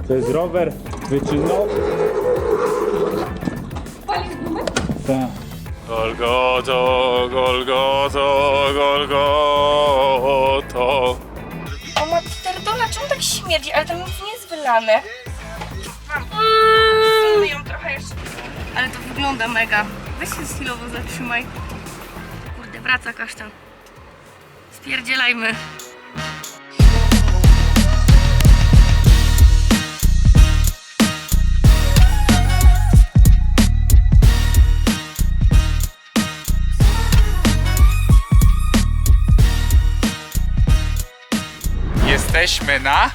To jest rower wyczynowy. Palisz gumę? Tak. Golgoto, Golgoto, Golgoto. O ma pierdolę, czemu tak śmierdzi? Ale to nic nie jest wylane. Mam. Filmy ją trochę jeszcze. Ale to wygląda mega. Weź się chwilowo zatrzymaj. Kurde, wraca kasztan. Spierdzielajmy. Jesteśmy na...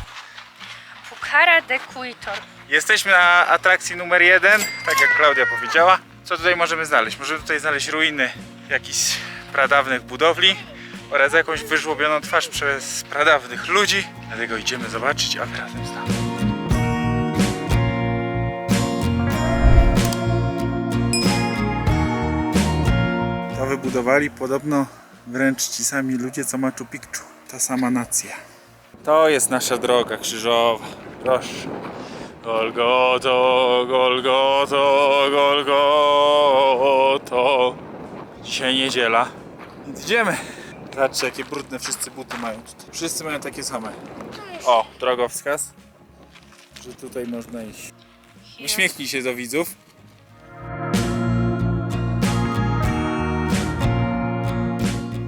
Pucara de Cuitor. Jesteśmy na atrakcji numer 1, tak jak Klaudia powiedziała. Co tutaj możemy znaleźć? Możemy tutaj znaleźć ruiny jakichś pradawnych budowli oraz jakąś wyżłobioną twarz przez pradawnych ludzi. Dlatego idziemy zobaczyć, a wy razem z nami. To wybudowali podobno wręcz ci sami ludzie, co Machu Picchu. Ta sama nacja. To jest nasza droga krzyżowa. Proszę. Golgoto, Golgoto, Golgoto. Dzisiaj niedziela, więc idziemy. Zobaczcie, jakie brudne wszyscy buty mają tutaj. Wszyscy mają takie same. O, drogowskaz, że tutaj można iść. Uśmiechnij się do widzów.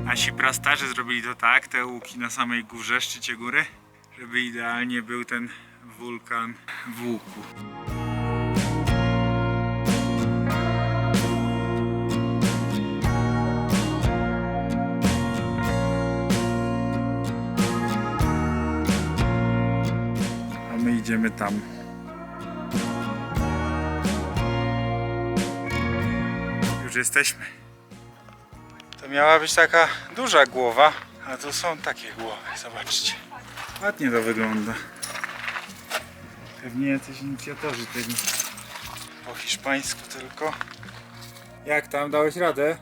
Nasi prastarzy zrobili to tak, te łuki na samej górze, szczycie góry, żeby idealnie był ten wulkan w łuku. A my idziemy tam. Już jesteśmy. To miała być taka duża głowa, a tu są takie głowy, zobaczcie. Ładnie to wygląda. Pewnie jacyś inicjatorzy tego. Po hiszpańsku tylko. Jak tam, dałeś radę?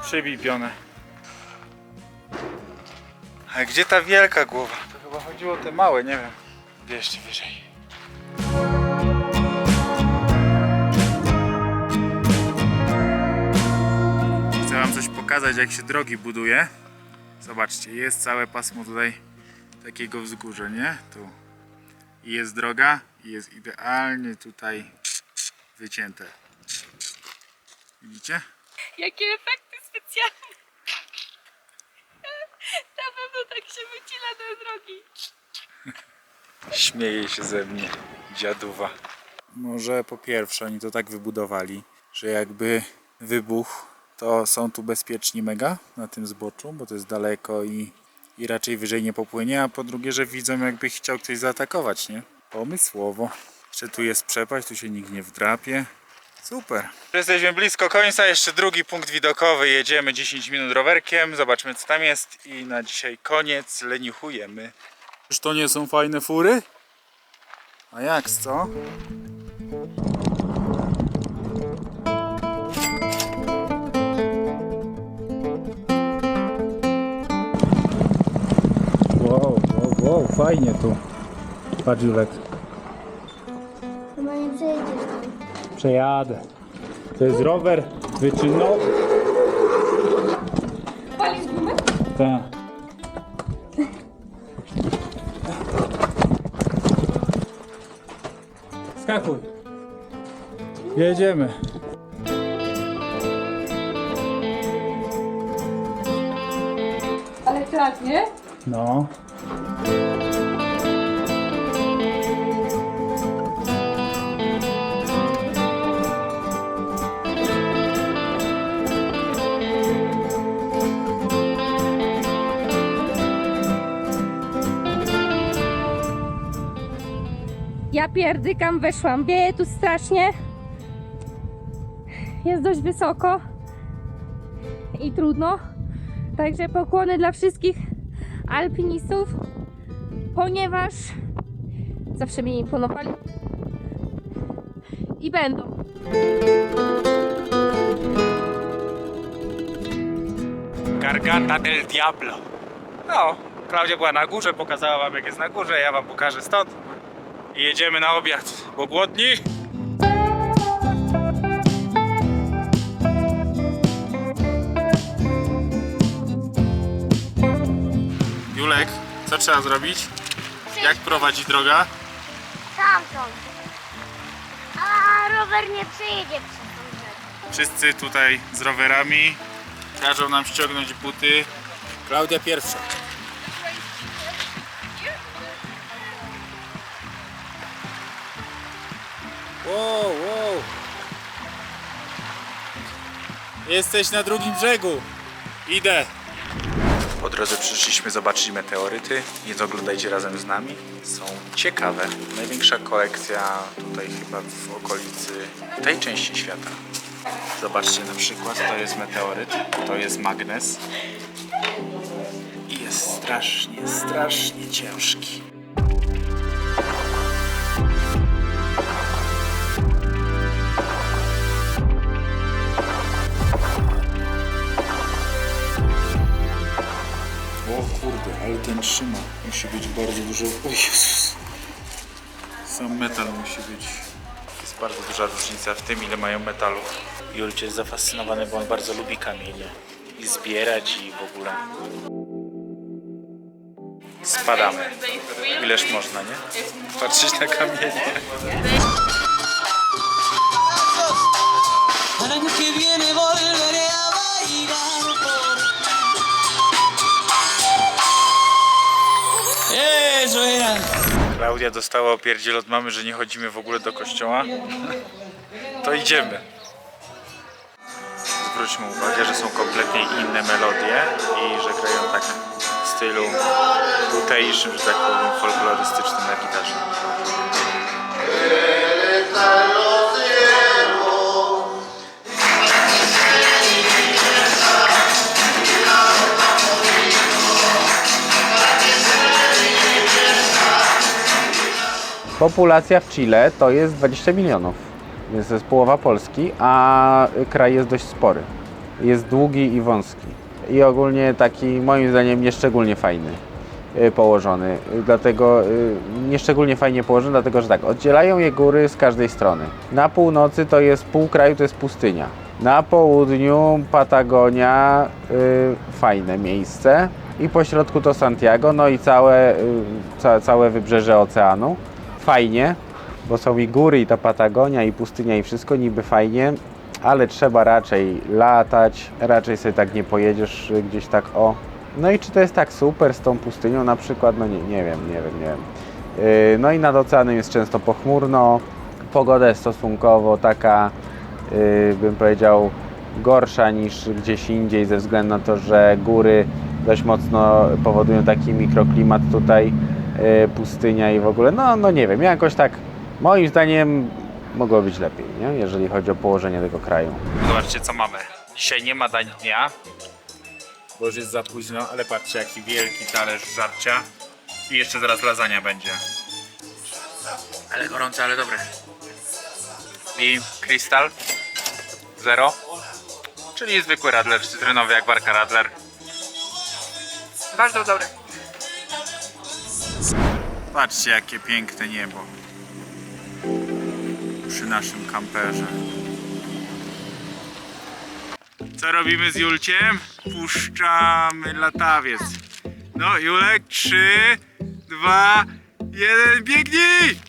Przybij pionę. A gdzie ta wielka głowa? To chyba chodziło o te małe, nie wiem. Gdzie jeszcze wyżej? Chcę wam coś pokazać, jak się drogi buduje. Zobaczcie, jest całe pasmo tutaj takiego wzgórza, nie? Tu. I jest droga i jest idealnie tutaj wycięte. Widzicie? Jakie efekty specjalne. Na pewno tak się wycina te drogi. Śmieje się ze mnie dziaduwa. Może po pierwsze oni to tak wybudowali, że jakby wybuch, to są tu bezpieczni mega na tym zboczu, bo to jest daleko i raczej wyżej nie popłynie, a po drugie, że widzą, jakby chciał ktoś zaatakować, nie? Pomysłowo. Jeszcze tu jest przepaść, tu się nikt nie wdrapie. Super. Jesteśmy blisko końca, jeszcze drugi punkt widokowy. Jedziemy 10 minut rowerkiem, zobaczmy co tam jest i na dzisiaj koniec, leniuchujemy. Czyż to nie są fajne fury? A jak, co? Wow, fajnie tu. Patrz, Julek. Chyba nie przejedziesz tam. Przejadę. To jest rower wyczynowy. Palisz gumę? Tak. Skakuj. Jedziemy. Ale tak, nie? No. Ja pierdykam, weszłam. Wieje tu strasznie. Jest dość wysoko i trudno. Także pokłony dla wszystkich alpinistów, ponieważ zawsze mnie imponowali i będą. Garganta del Diablo. No, Klaudia była na górze, pokazała wam jak jest na górze, ja wam pokażę stąd. i jedziemy na obiad, bo głodni. Julek, co trzeba zrobić? Jak prowadzi droga? Tamtąd. A rower nie przejedzie przez tą rzekę. Wszyscy tutaj z rowerami. Każą nam ściągnąć buty. Klaudia pierwsza. Wow, wow. Jesteś na drugim brzegu. Idę. Po drodze przyszliśmy zobaczyć meteoryty, więc oglądajcie razem z nami. Są ciekawe. Największa kolekcja tutaj chyba w okolicy tej części świata. Zobaczcie na przykład, to jest meteoryt, to jest magnes i jest strasznie, strasznie ciężki. O kurde, ale ten trzyma. Musi być bardzo dużo. O Jezus! Sam metal musi być. Jest bardzo duża różnica w tym, ile mają metalu. Julcie jest zafascynowany, bo on bardzo lubi kamienie. I zbierać i w ogóle. Spadamy. Ileż można, nie? Patrzeć na kamienie. El año que viene volveré a bailar por eso era. Klaudia dostała opierdziel od mamy, że nie chodzimy w ogóle do kościoła. To idziemy. Zwróćmy uwagę, że są kompletnie inne melodie i że grają tak w stylu tutejszym, że tak powiem, folklorystycznym na gitarze. Populacja w Chile to jest 20 milionów, więc to jest połowa Polski, a kraj jest dość spory. Jest długi i wąski i ogólnie taki moim zdaniem nieszczególnie fajny położony. Dlatego nieszczególnie fajnie położony, dlatego że tak, oddzielają je góry z każdej strony. Na północy to jest pół kraju, to jest pustynia. Na południu Patagonia, fajne miejsce i po środku to Santiago, no i całe wybrzeże oceanu. Fajnie, bo są i góry, i ta Patagonia, i pustynia, i wszystko niby fajnie, ale trzeba raczej latać, raczej sobie tak nie pojedziesz gdzieś tak o. No i czy to jest tak super z tą pustynią na przykład? No nie wiem. No i nad oceanem jest często pochmurno, pogoda jest stosunkowo taka, bym powiedział, gorsza niż gdzieś indziej ze względu na to, że góry dość mocno powodują taki mikroklimat tutaj, pustynia i w ogóle, no nie wiem, jakoś tak moim zdaniem mogło być lepiej, nie? Jeżeli chodzi o położenie tego kraju. Zobaczcie, co mamy. Dzisiaj nie ma dań dnia, bo już jest za późno, ale patrzcie, jaki wielki talerz żarcia i jeszcze zaraz lasagna będzie. Ale gorące, ale dobre. I Krystal Zero, czyli zwykły radler cytrynowy jak Warka Radler. Bardzo dobry. Patrzcie, jakie piękne niebo przy naszym kamperze. Co robimy z Julciem? Puszczamy latawiec. No, Julek, 3, 2, 1, biegnij!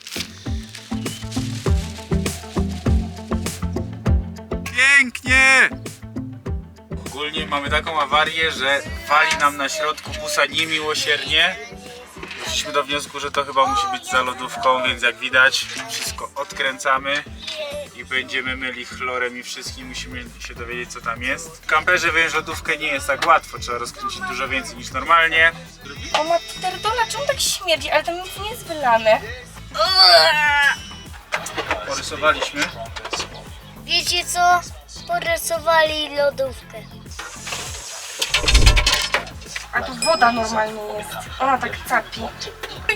Pięknie! Ogólnie mamy taką awarię, że wali nam na środku busa niemiłosiernie. Doszliśmy do wniosku, że to chyba musi być za lodówką, więc jak widać wszystko odkręcamy i będziemy myli chlorem i wszystkim, musimy się dowiedzieć, co tam jest. W kamperze wyjąć lodówkę nie jest tak łatwo, trzeba rozkręcić dużo więcej niż normalnie. O ma pierdola, czemu tak śmierdzi? Ale tam nic nie jest wylane. Porysowaliśmy. Wiecie co? Porysowali lodówkę. A tu woda normalnie jest. Ona tak capi.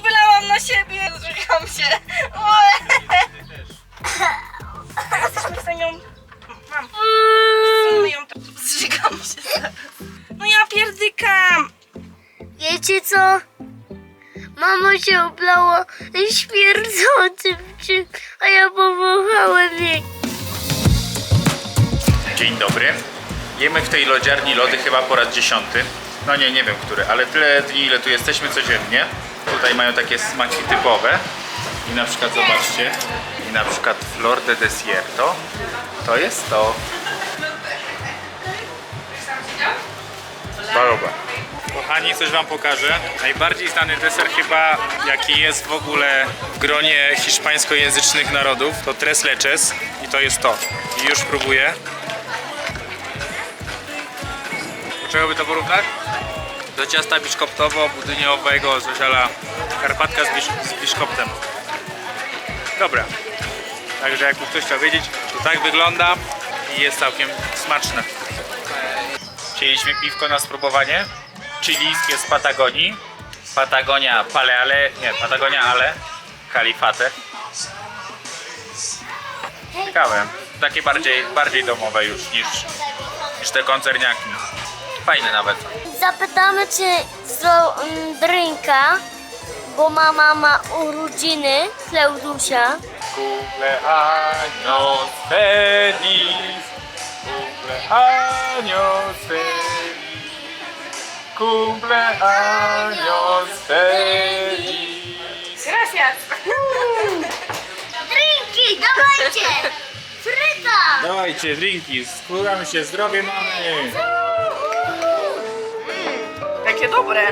Wylałam na siebie, zrzekam się. Jesteśmy w nią. Mam. Zjemy ją. Zrzekam się. No ja pierdykam. Wiecie co? Mama się oblała śmierdzącym czym, a ja powąchałem jej. Dzień dobry. Jemy w tej lodziarni lody chyba po raz 10. No nie wiem który, ale tyle dni ile tu jesteśmy codziennie. Tutaj mają takie smaki typowe. I na przykład zobaczcie, i na przykład Flor de Desierto. To jest to. Baroba. Kochani, coś wam pokażę. Najbardziej znany deser chyba, jaki jest w ogóle w gronie hiszpańskojęzycznych narodów, to tres leches i to jest to. I już próbuję. Do czego by to porównać? Do ciasta biszkoptowo-budyniowego, coś a la karpatka z biszkoptem. Dobra. Także jakby ktoś chciał wiedzieć, to tak wygląda i jest całkiem smaczne. Chcieliśmy piwko na spróbowanie. Chilijskie z Patagonii. Patagonia Paleale, nie, Patagonia Ale. Kalifate. Ciekawe. Takie bardziej domowe już niż te koncerniaki. Fajne nawet. Zapytamy, czy drinka, bo mama ma urodziny Klaudusia. Cumpleaños feliz. Cumpleaños feliz. Cumpleaños feliz. Gracias! Drinki, dawajcie! Fryta! Dawajcie, drinki, składamy się, zdrowie mamy. Jakie dobre!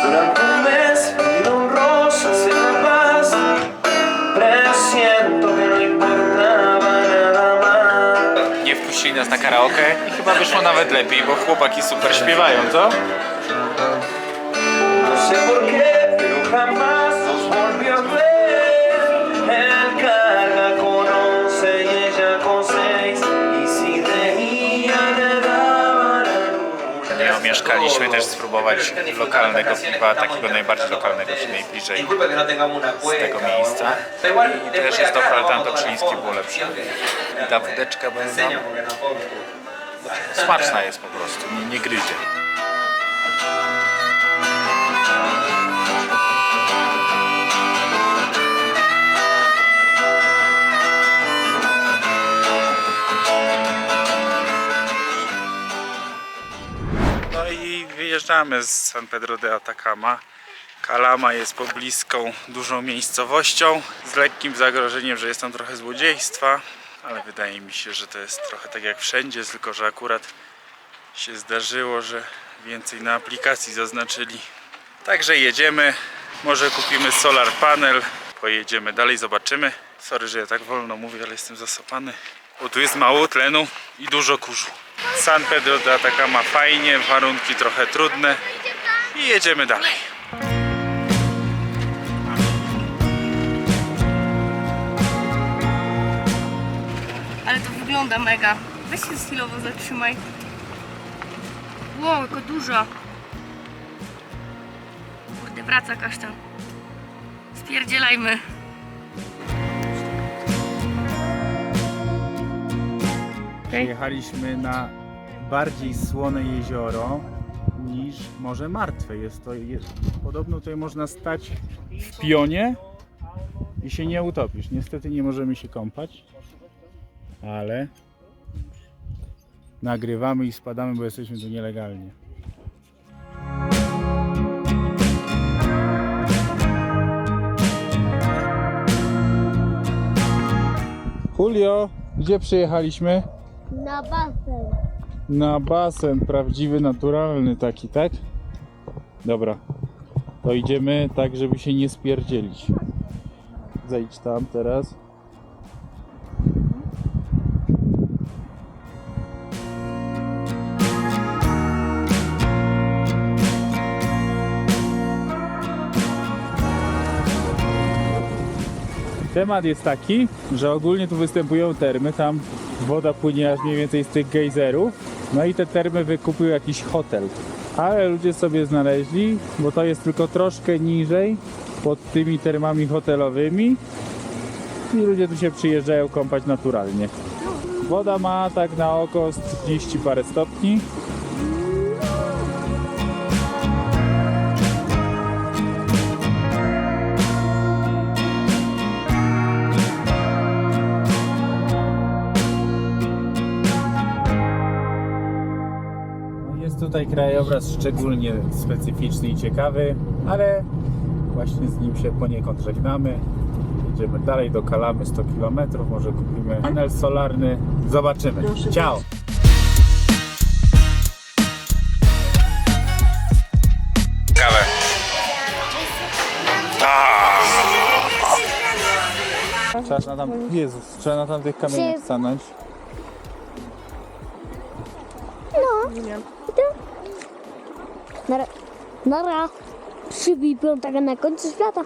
Durante un mes perdieron rosas en La Paz. Presiento que no importaba nada más. Nie wpuścili nas na karaoke i chyba wyszło nawet lepiej, bo chłopaki super śpiewają, co? No sé por qué, pero jamás nos volvió a ver. Él carga con 11 y ella con 6. Y si reía le daban alguna. Nie omieszkaliśmy też spróbować lokalnego piwa, takiego najbardziej lokalnego, czy najbliżej Disculpa que no tengamos una z tego cueca. miejsca. I też jest to Faltanto chińskie, było lepsze. I ta wódeczka będzie Enseña porque tampoco. smaczna jest po prostu, nie gryzie. No i wyjeżdżamy z San Pedro de Atacama. Calama jest pobliską dużą miejscowością z lekkim zagrożeniem, że jest tam trochę złodziejstwa, ale wydaje mi się, że to jest trochę tak jak wszędzie, tylko że akurat się zdarzyło, że więcej na aplikacji zaznaczyli. Także jedziemy, może kupimy solar panel, pojedziemy dalej, zobaczymy. Sorry, że ja tak wolno mówię, ale jestem zasopany. Bo tu jest mało tlenu i dużo kurzu. San Pedro de Atacama fajnie, warunki trochę trudne i jedziemy dalej. Ale to wygląda mega. Weź się chwilowo zatrzymaj. Wow, jaka duża. Kurde, wraca kasztan. Spierdzielajmy. Jechaliśmy na bardziej słone jezioro niż Morze Martwe. Podobno tutaj można stać w pionie i się nie utopisz. Niestety nie możemy się kąpać, ale nagrywamy i spadamy, bo jesteśmy tu nielegalnie. Julio, gdzie przyjechaliśmy? Na basen. Na basen, prawdziwy, naturalny taki, tak? Dobra, to idziemy tak, żeby się nie spierdzielić. Zejdź tam teraz. Temat jest taki, że ogólnie tu występują termy, tam woda płynie aż mniej więcej z tych gejzerów, no i te termy wykupił jakiś hotel. Ale ludzie sobie znaleźli, bo to jest tylko troszkę niżej, pod tymi termami hotelowymi, I ludzie tu się przyjeżdżają kąpać naturalnie. Woda ma tak na oko 30 parę stopni. Jest tutaj krajobraz szczególnie specyficzny i ciekawy, ale właśnie z nim się poniekąd żegnamy. Jedziemy dalej do Kalamy 100 km, może kupimy panel solarny. Zobaczymy. Ciao! Kawę. Trzeba na tam... Jezus, trzeba na tamtych kamieniach stanąć. Nara. Przybij piątaka na końcu świata.